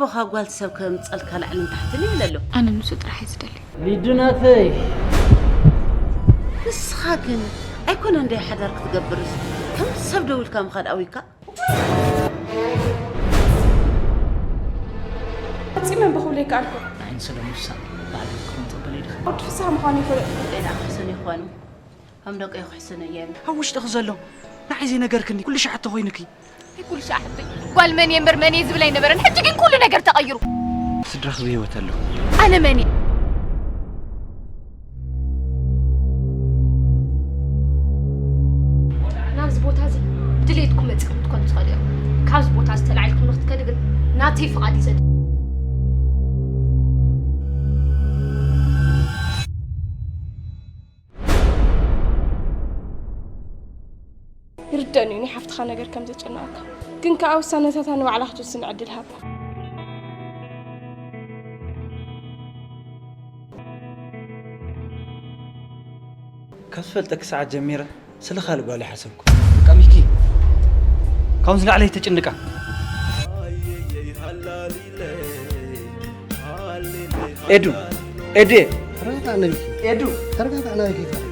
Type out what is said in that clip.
أبوها قالت سوك مسألك على علم تحتني ولا لا؟ أنا نسيت راح يزدلي لدناتي بس خاكن أيكون عندي حدارك تقبرس كم سبدول كم خد أويكا تسمع بقولك أركو عين سلام السام بعد كم تقبلي ده قلت في سهم خاني فلق لا حسن إخوانه هم دق يا حسن أيام هوش تغزلهم نعيزي نجاركني كل شيء حتى وينكي كل شيء حتى قال من يمبر من يزبلين نبرن حتى كل نجار تغيروا تدرخ بيه وتلو أنا ماني ناز بوت هذه دليتكم تكون تخليه كاز بوت هذا تلعيكم وقت كده ناتي فقط يزد يردني حفت خانة غير كم تجناك كن كأو سنة ثانية وعلى خطو سن عدل هذا كسفلتك ساعة جميرة سلخال قالي حسبكم كميكي كونزل عليه تجنكا ادو ادي ترى أنا ادو ترى أنا كيف